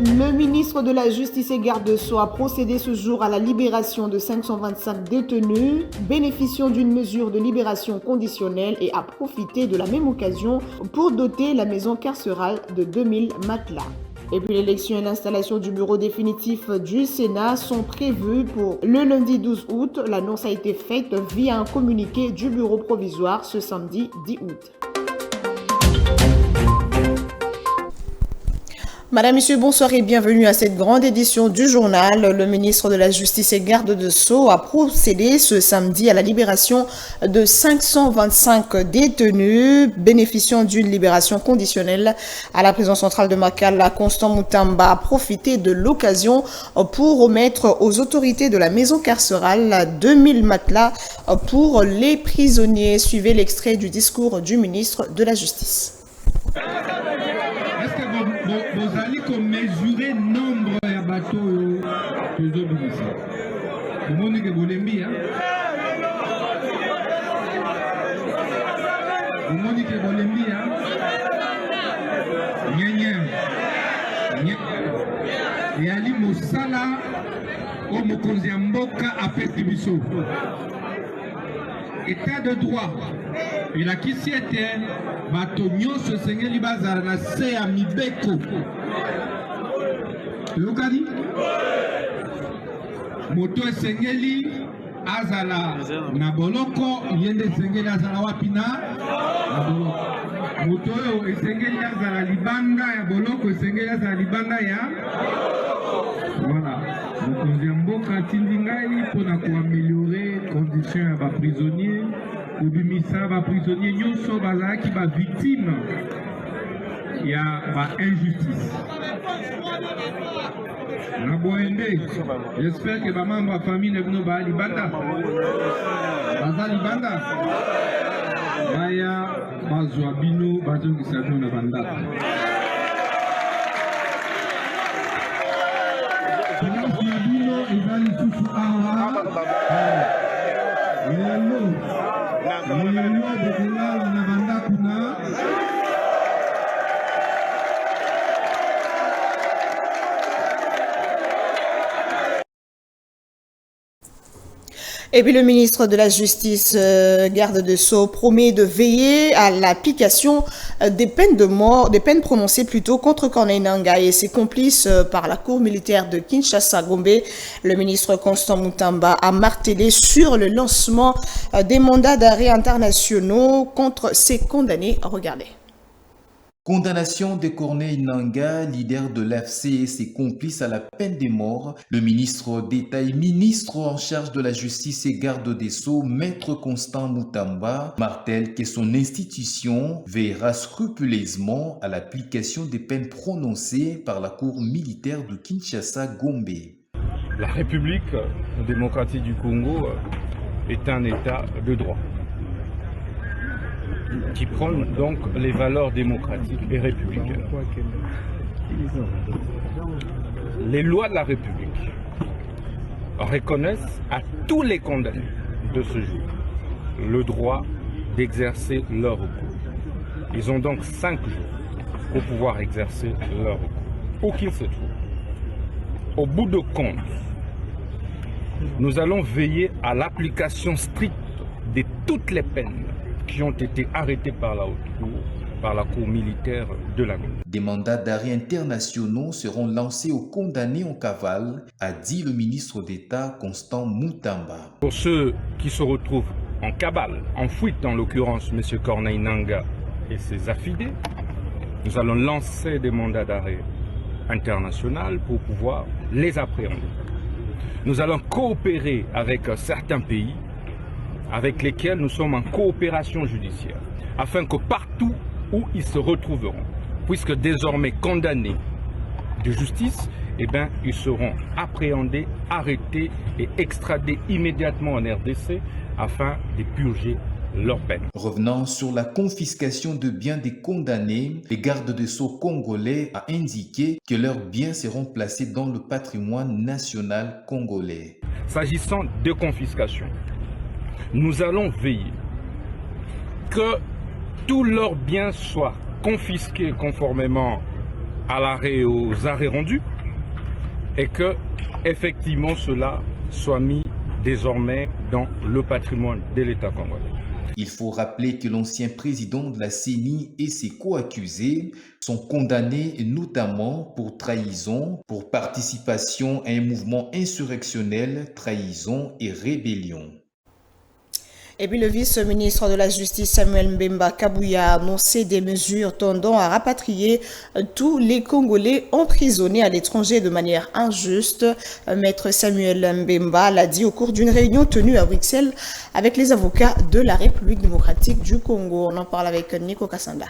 Le ministre de la Justice et Garde des Sceaux a procédé ce jour à la libération de 525 détenus bénéficiant d'une mesure de libération conditionnelle et a profité de la même occasion pour doter la maison carcérale de 2000 matelas. Et puis l'élection et l'installation du bureau définitif du Sénat sont prévues pour le lundi 12 août. L'annonce a été faite via un communiqué du bureau provisoire ce samedi 10 août. Madame, Monsieur, bonsoir et bienvenue à cette grande édition du journal. Le ministre de la Justice et Garde des Sceaux a procédé ce samedi à la libération de 525 détenus bénéficiant d'une libération conditionnelle. À la prison centrale de Makala, Constant Mutamba a profité de l'occasion pour remettre aux autorités de la maison carcérale 2000 matelas pour les prisonniers. Suivez l'extrait du discours du ministre de la Justice. Vous allez mesurer nombre de bateaux que vous avez. Vous montrez que vous l'aimez, hein? Vous montrez que vous l'aimez, hein? Et Ali Moussala, au Mokonziamboka, a fait des bisous. État de droit. Et la qui s'y était, Batonio se seigneur Libazar, la C à Mibeko. Lukadi Moto Sengeli Azala Naboloko, Yende Sengeli Azala Wapina, Moto Sengeli Azala Libanga, Yaboloko, Sengeli Azala Libanga, ya. Voilà. Donc, Mboka Tindingai pour améliorer les conditions des prisonniers. Ou bimisa ba prisonnier nyonso bazaki ba victime ya ba injustice. Na boende, j'espère que ba membre de famille ne ba libanda. Baza libanda. Baya bazwa bino bazo kisano na banda. Kuna bino ezali tutu awa. Et puis le ministre de la Justice, Garde des Sceaux, promet de veiller à l'application des peines de mort, des peines prononcées plutôt contre Corneille Nangaa et ses complices par la cour militaire de Kinshasa-Gombe. Le ministre Constant Mutamba a martelé sur le lancement des mandats d'arrêt internationaux contre ces condamnés. Regardez. Condamnation de Corneille Nangaa, leader de l'AFC et ses complices à la peine de mort. Le ministre d'État et ministre en charge de la Justice et Garde des Sceaux, Maître Constant Mutamba, martèle que son institution veillera scrupuleusement à l'application des peines prononcées par la Cour militaire de Kinshasa-Gombe. La République démocratique du Congo est un État de droit, qui prône donc les valeurs démocratiques et républicaines. Les lois de la République reconnaissent à tous les condamnés de ce jour le droit d'exercer leur recours. Ils ont donc 5 jours pour pouvoir exercer leur recours, où qu'ils se trouvent. Au bout de compte, nous allons veiller à l'application stricte de toutes les peines qui ont été arrêtés par la haute cour, par la cour militaire de la Gombe. Des mandats d'arrêt internationaux seront lancés aux condamnés en cavale, a dit le ministre d'État Constant Mutamba. Pour ceux qui se retrouvent en cabale, en fuite en l'occurrence M. Corneille Nangaa et ses affidés, nous allons lancer des mandats d'arrêt internationaux pour pouvoir les appréhender. Nous allons coopérer avec certains pays avec lesquels nous sommes en coopération judiciaire, afin que partout où ils se retrouveront, puisque désormais condamnés de justice, eh bien, ils seront appréhendés, arrêtés et extradés immédiatement en RDC afin de purger leur peine. Revenant sur la confiscation de biens des condamnés, les gardes des Sceaux congolais a indiqué que leurs biens seront placés dans le patrimoine national congolais. S'agissant de confiscation, nous allons veiller que tous leurs biens soient confisqués conformément à l'arrêt et aux arrêts rendus et que effectivement cela soit mis désormais dans le patrimoine de l'État congolais. Il faut rappeler que l'ancien président de la CENI et ses co-accusés sont condamnés notamment pour trahison, pour participation à un mouvement insurrectionnel, trahison et rébellion. Et puis le vice-ministre de la Justice Samuel Mbemba Kabouya a annoncé des mesures tendant à rapatrier tous les Congolais emprisonnés à l'étranger de manière injuste. Maître Samuel Mbemba l'a dit au cours d'une réunion tenue à Bruxelles avec les avocats de la République démocratique du Congo. On en parle avec Nico Kassanda.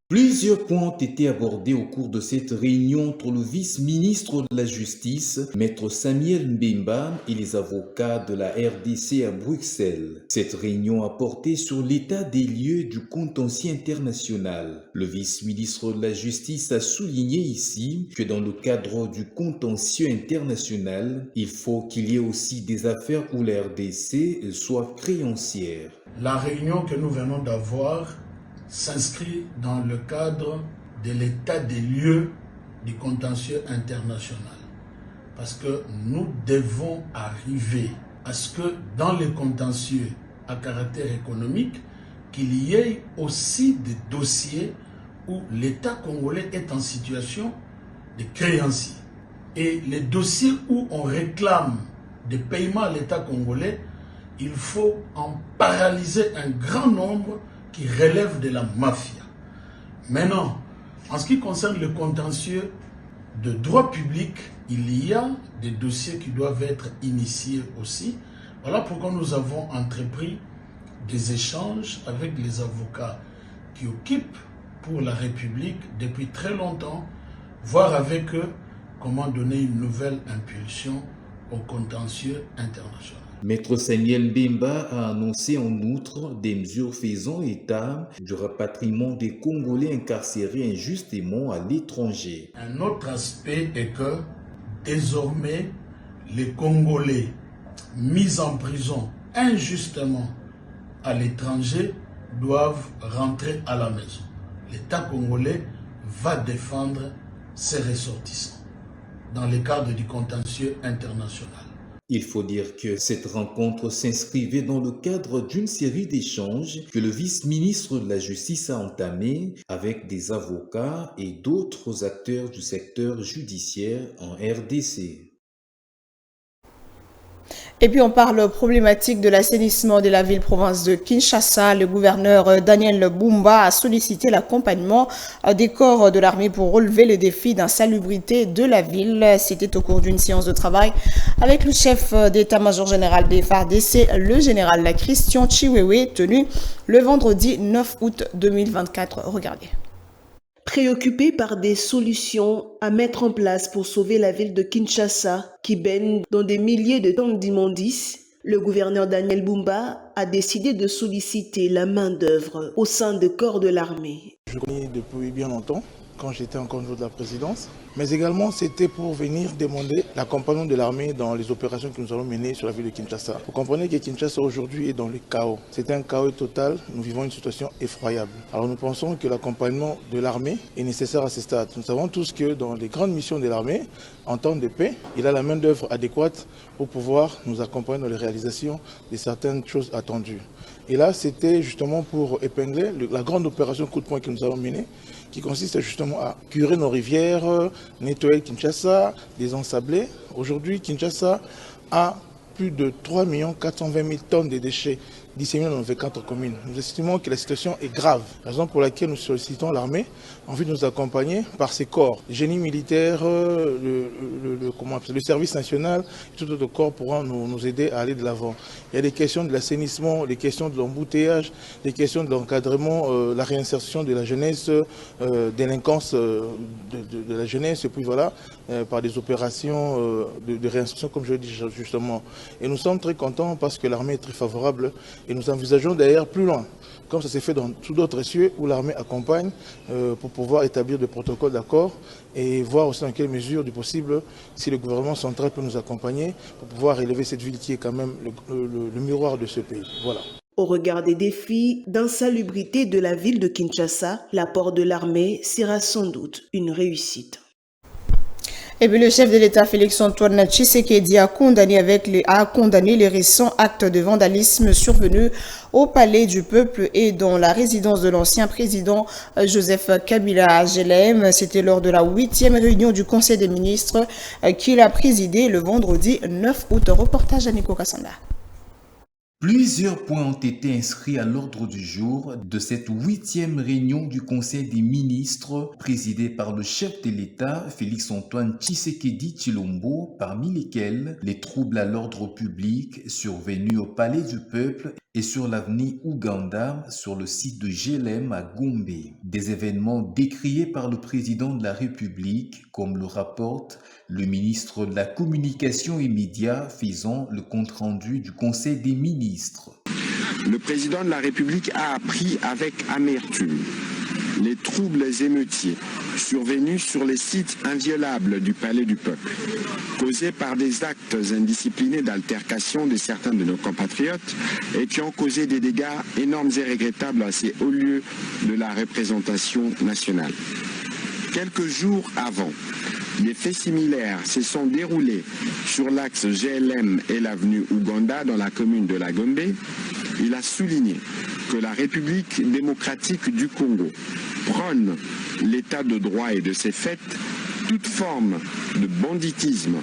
Plusieurs points ont été abordés au cours de cette réunion entre le vice-ministre de la Justice, Maître Samuel Mbemba, et les avocats de la RDC à Bruxelles. Cette réunion a porté sur l'état des lieux du contentieux international. Le vice-ministre de la Justice a souligné ici que dans le cadre du contentieux international, il faut qu'il y ait aussi des affaires où la RDC soit créancière. La réunion que nous venons d'avoir s'inscrit dans le cadre de l'état des lieux du contentieux international. Parce que nous devons arriver à ce que dans les contentieux à caractère économique, qu'il y ait aussi des dossiers où l'État congolais est en situation de créancier. Et les dossiers où on réclame des paiements à l'État congolais, il faut en paralyser un grand nombre qui relève de la mafia. Maintenant, en ce qui concerne le contentieux de droit public, il y a des dossiers qui doivent être initiés aussi. Voilà pourquoi nous avons entrepris des échanges avec les avocats qui occupent pour la République depuis très longtemps, voir avec eux comment donner une nouvelle impulsion au contentieux international. Maître Samuel Mbemba a annoncé en outre des mesures faisant état du rapatriement des Congolais incarcérés injustement à l'étranger. Un autre aspect est que désormais les Congolais mis en prison injustement à l'étranger doivent rentrer à la maison. L'État congolais va défendre ses ressortissants dans le cadre du contentieux international. Il faut dire que cette rencontre s'inscrivait dans le cadre d'une série d'échanges que le vice-ministre de la Justice a entamé avec des avocats et d'autres acteurs du secteur judiciaire en RDC. Et puis on parle problématique de l'assainissement de la ville-province de Kinshasa. Le gouverneur Daniel Bumba a sollicité l'accompagnement des corps de l'armée pour relever le défi d'insalubrité de la ville. C'était au cours d'une séance de travail avec le chef d'état-major général des FARDC, le général Christian Chiwewe, tenu le vendredi 9 août 2024. Regardez. Préoccupé par des solutions à mettre en place pour sauver la ville de Kinshasa, qui baigne dans des milliers de tonnes d'immondices, le gouverneur Daniel Bumba a décidé de solliciter la main-d'œuvre au sein des corps de l'armée. Je connais depuis bien longtemps, quand j'étais encore au niveau de la présidence, mais également c'était pour venir demander l'accompagnement de l'armée dans les opérations que nous allons mener sur la ville de Kinshasa. Vous comprenez que Kinshasa aujourd'hui est dans le chaos. C'est un chaos total, nous vivons une situation effroyable. Alors nous pensons que l'accompagnement de l'armée est nécessaire à ce stade. Nous savons tous que dans les grandes missions de l'armée, en temps de paix, il a la main d'œuvre adéquate pour pouvoir nous accompagner dans les réalisations de certaines choses attendues. Et là, c'était justement pour épingler la grande opération coup de poing que nous allons mener, qui consiste justement à curer nos rivières, nettoyer Kinshasa, les ensabler. Aujourd'hui, Kinshasa a plus de 3 420 000 tonnes de déchets disséminés dans nos 24 communes. Nous estimons que la situation est grave, raison pour laquelle nous sollicitons l'armée en vue de nous accompagner par ses corps. Le génie militaire, le service national, tout autre corps pourront nous aider à aller de l'avant. Il y a des questions de l'assainissement, des questions de l'embouteillage, des questions de l'encadrement, la réinsertion de la jeunesse, délinquance de la jeunesse, et puis voilà, par des opérations de réinsertion, comme je l'ai dit justement. Et nous sommes très contents parce que l'armée est très favorable et nous envisageons d'ailleurs plus loin, comme ça s'est fait dans tous d'autres cieux où l'armée accompagne pour pouvoir établir des protocoles d'accord et voir aussi dans quelle mesure du possible si le gouvernement central peut nous accompagner pour pouvoir élever cette ville qui est quand même le miroir de ce pays. Voilà. Au regard des défis d'insalubrité de la ville de Kinshasa, l'apport de l'armée sera sans doute une réussite. Et puis le chef de l'État Félix-Antoine Tshisekedi a condamné les récents actes de vandalisme survenus au Palais du Peuple et dans la résidence de l'ancien président Joseph Kabila à Jélem. C'était lors de la 8e réunion du Conseil des ministres qu'il a présidé le vendredi 9 août. Reportage à Nico Kassanda. Plusieurs points ont été inscrits à l'ordre du jour de cette 8e réunion du Conseil des ministres présidée par le chef de l'État Félix-Antoine Tshisekedi Tshilombo, parmi lesquels les troubles à l'ordre public survenus au Palais du Peuple et sur l'avenue Ouganda sur le site de Jélem à Gombe. Des événements décriés par le président de la République, comme le rapporte le ministre de la Communication et Médias faisant le compte-rendu du Conseil des ministres. Le président de la République a appris avec amertume les troubles émeutiers survenus sur les sites inviolables du Palais du Peuple, causés par des actes indisciplinés d'altercation de certains de nos compatriotes et qui ont causé des dégâts énormes et regrettables à ces hauts lieux de la représentation nationale. Quelques jours avant, des faits similaires se sont déroulés sur l'axe GLM et l'avenue Ouganda dans la commune de la Gombe. Il a souligné que la République démocratique du Congo prône l'état de droit et de ses faits. Toute forme de banditisme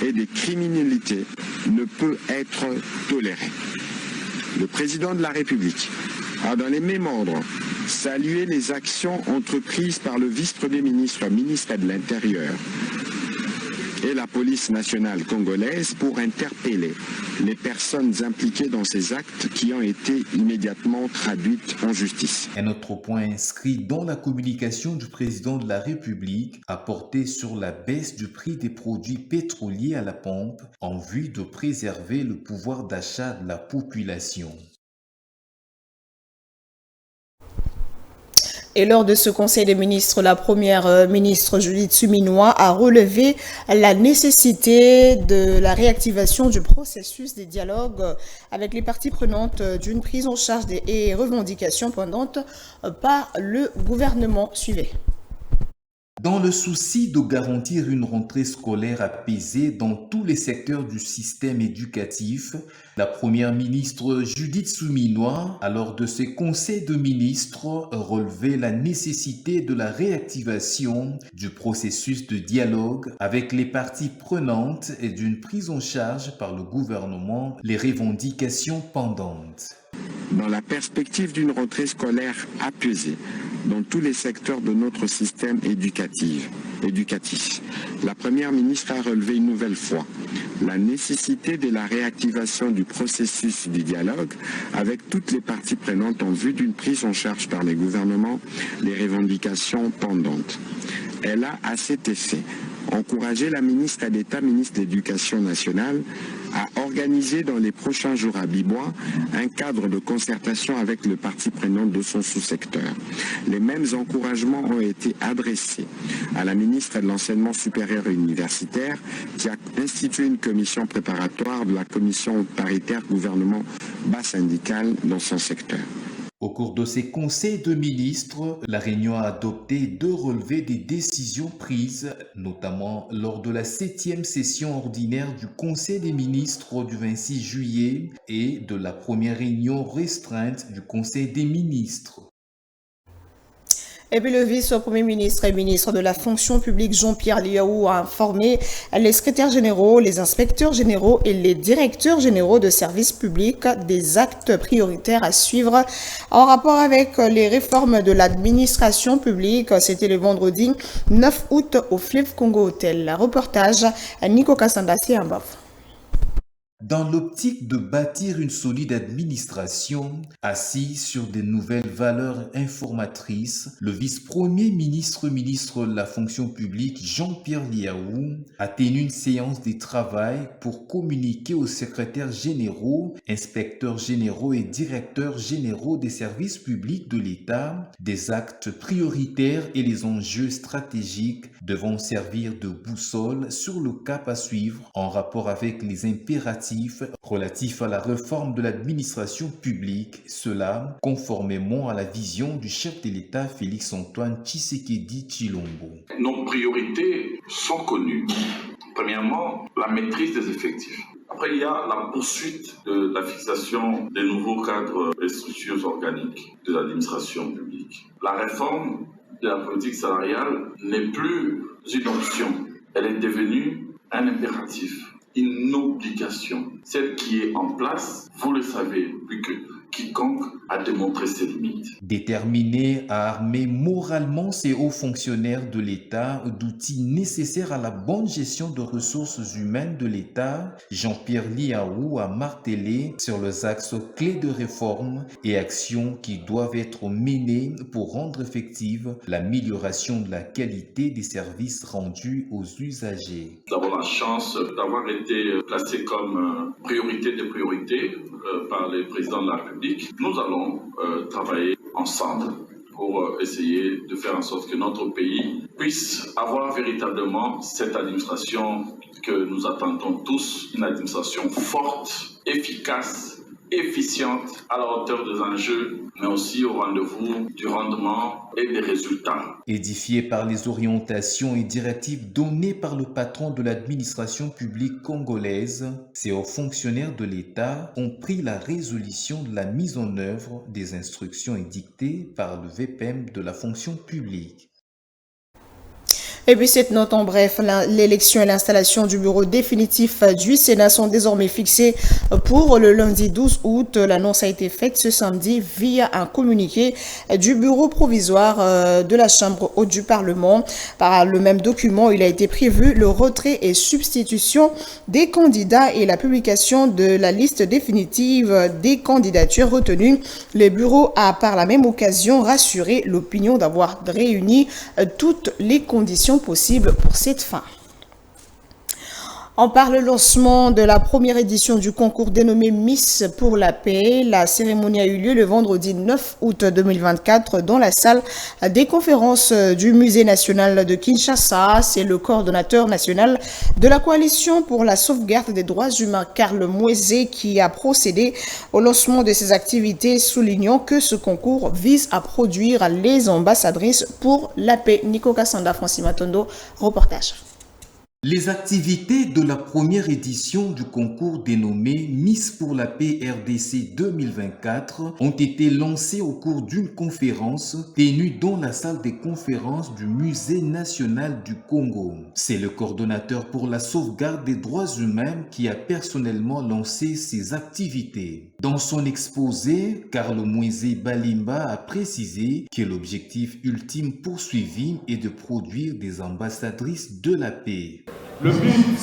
et de criminalité ne peut être tolérée. Le président de la République a dans les mêmes ordres salué les actions entreprises par le vice-premier ministre, ministre de l'Intérieur et la police nationale congolaise pour interpeller les personnes impliquées dans ces actes qui ont été immédiatement traduites en justice. Un autre point inscrit dans la communication du président de la République a porté sur la baisse du prix des produits pétroliers à la pompe en vue de préserver le pouvoir d'achat de la population. Et lors de ce Conseil des ministres, la première ministre Judith Suminwa a relevé la nécessité de la réactivation du processus des dialogues avec les parties prenantes d'une prise en charge des revendications pendantes par le gouvernement. Suivez. Dans le souci de garantir une rentrée scolaire apaisée dans tous les secteurs du système éducatif, la première ministre Judith Suminwa, lors de ce conseil de ministres, relevait la nécessité de la réactivation du processus de dialogue avec les parties prenantes et d'une prise en charge par le gouvernement les revendications pendantes. Dans la perspective d'une rentrée scolaire apaisée dans tous les secteurs de notre système éducatif, la Première ministre a relevé une nouvelle fois la nécessité de la réactivation du processus du dialogue avec toutes les parties prenantes en vue d'une prise en charge par les gouvernements des revendications pendantes. Elle a, à cet effet, encouragé la ministre d'État, ministre de l'Éducation nationale, à organiser dans les prochains jours à Bibois un cadre de concertation avec le parti prenant de son sous-secteur. Les mêmes encouragements ont été adressés à la ministre de l'Enseignement supérieur et universitaire qui a institué une commission préparatoire de la commission paritaire gouvernement bas syndical dans son secteur. Au cours de ces conseils de ministres, la réunion a adopté 2 relevés des décisions prises, notamment lors de la 7e session ordinaire du Conseil des ministres du 26 juillet et de la première réunion restreinte du Conseil des ministres. Et puis le vice-premier ministre et ministre de la fonction publique Jean-Pierre Liaou a informé les secrétaires généraux, les inspecteurs généraux et les directeurs généraux de services publics des actes prioritaires à suivre en rapport avec les réformes de l'administration publique. C'était le vendredi 9 août au Fleuve Congo Hotel. Reportage à Nico Kassanda Siambaf. Dans l'optique de bâtir une solide administration assise sur des nouvelles valeurs informatrices, le vice-premier ministre de la fonction publique Jean-Pierre Liaou a tenu une séance de travail pour communiquer aux secrétaires généraux, inspecteurs généraux et directeurs généraux des services publics de l'État des actes prioritaires et les enjeux stratégiques devant servir de boussole sur le cap à suivre en rapport avec les impératifs impératifs relatifs à la réforme de l'administration publique, cela conformément à la vision du chef de l'État Félix-Antoine Tshisekedi Tshilombo. Nos priorités sont connues. Premièrement, la maîtrise des effectifs. Après, il y a la poursuite de la fixation des nouveaux cadres et structures organiques de l'administration publique. La réforme de la politique salariale n'est plus une option. Elle est devenue un impératif, une obligation. Celle qui est en place, vous le savez, plus que quiconque a démontré ses limites. Déterminé à armer moralement ces hauts fonctionnaires de l'État d'outils nécessaires à la bonne gestion de ressources humaines de l'État, Jean-Pierre Liaou a martelé sur les axes clés de réforme et actions qui doivent être menées pour rendre effective l'amélioration de la qualité des services rendus aux usagers. Nous avons la chance d'avoir été placés comme priorité des priorités par les présidents de la République. Nous allons travailler ensemble pour essayer de faire en sorte que notre pays puisse avoir véritablement cette administration que nous attendons tous, une administration forte, efficace, efficiente, à la hauteur des enjeux, mais aussi au rendez-vous du rendement et des résultats. Édifié par les orientations et directives données par le patron de l'administration publique congolaise, ces hauts fonctionnaires de l'État ont pris la résolution de la mise en œuvre des instructions édictées par le VPM de la fonction publique. Et puis cette note en bref, l'élection et l'installation du bureau définitif du Sénat sont désormais fixées pour le lundi 12 août. L'annonce a été faite ce samedi via un communiqué du bureau provisoire de la Chambre haute du Parlement. Par le même document, il a été prévu le retrait et substitution des candidats et la publication de la liste définitive des candidatures retenues. Le bureau a par la même occasion rassuré l'opinion d'avoir réuni toutes les conditions possible pour cette fin. On parle lancement de la première édition du concours dénommé Miss pour la paix. La cérémonie a eu lieu le vendredi 9 août 2024 dans la salle des conférences du Musée national de Kinshasa. C'est le coordonnateur national de la coalition pour la sauvegarde des droits humains, Karl Mweze, qui a procédé au lancement de ces activités, soulignant que ce concours vise à produire les ambassadrices pour la paix. Nico Kassanda, Francis Matondo, reportage. Les activités de la première édition du concours dénommé Miss pour la paix RDC 2024 ont été lancées au cours d'une conférence tenue dans la salle des conférences du Musée national du Congo. C'est le coordonnateur pour la sauvegarde des droits humains qui a personnellement lancé ces activités. Dans son exposé, Karl Mweze Balimba a précisé que l'objectif ultime poursuivi est de produire des ambassadrices de la paix. Le but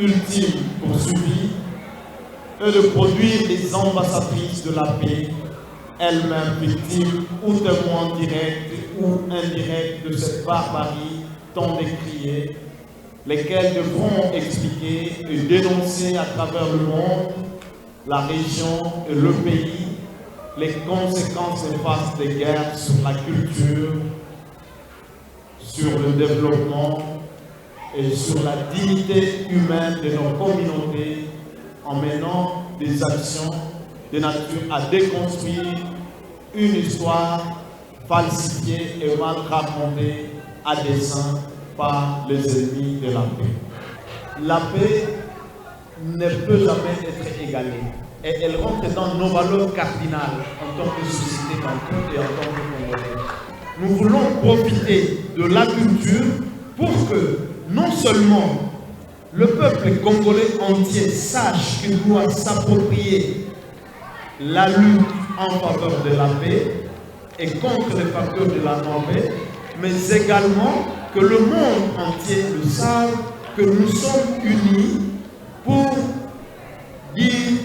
ultime poursuivi est de produire des ambassadrices de la paix, elles-mêmes victimes ou témoins directs ou indirects de cette barbarie tant décriée, lesquelles devront expliquer et dénoncer à travers le monde, la région et le pays les conséquences néfastes des guerres sur la culture, sur le développement et sur la dignité humaine de nos communautés en menant des actions de nature à déconstruire une histoire falsifiée et mal racontée à dessein par les ennemis de la paix. La paix ne peut jamais être égalée et elle rentre dans nos valeurs cardinales en tant que société bancaire et en tant que Congolais. Nous voulons profiter de la culture pour que non seulement le peuple congolais entier sache qu'il doit s'approprier la lutte en faveur de la paix et contre les facteurs de la non-paix, mais également que le monde entier le sache que nous sommes unis pour dire,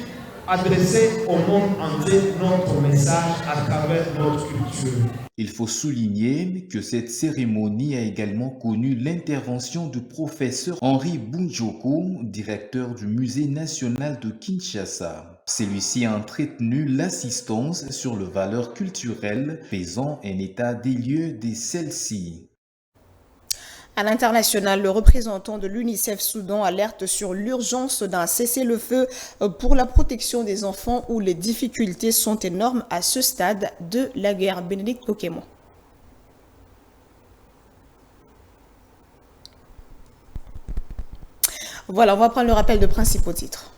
adresser au monde entier notre message à travers notre culture. Il faut souligner que cette cérémonie a également connu l'intervention du professeur Henri Bunjoko, directeur du Musée national de Kinshasa. Celui-ci a entretenu l'assistance sur les valeurs culturelles, faisant un état des lieux de celles-ci. À l'international, le représentant de l'UNICEF Soudan alerte sur l'urgence d'un cessez-le-feu pour la protection des enfants où les difficultés sont énormes à ce stade de la guerre. Bénédicte Pokémon. Voilà, on va prendre le rappel de principaux titres.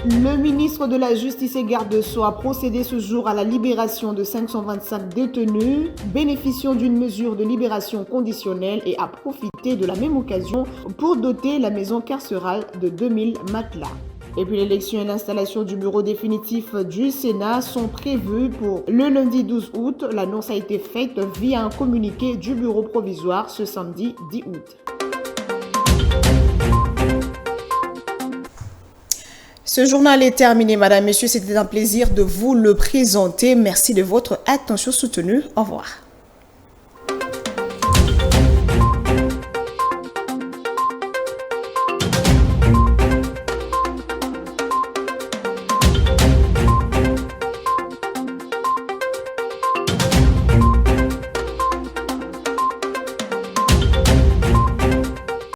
Le ministre de la Justice et garde de Sceaux a procédé ce jour à la libération de 525 détenus bénéficiant d'une mesure de libération conditionnelle et a profité de la même occasion pour doter la maison carcérale de 2000 matelas. Et puis l'élection et l'installation du bureau définitif du Sénat sont prévues pour le lundi 12 août. L'annonce a été faite via un communiqué du bureau provisoire ce samedi 10 août. Ce journal est terminé, Madame, Messieurs. C'était un plaisir de vous le présenter. Merci de votre attention soutenue. Au revoir.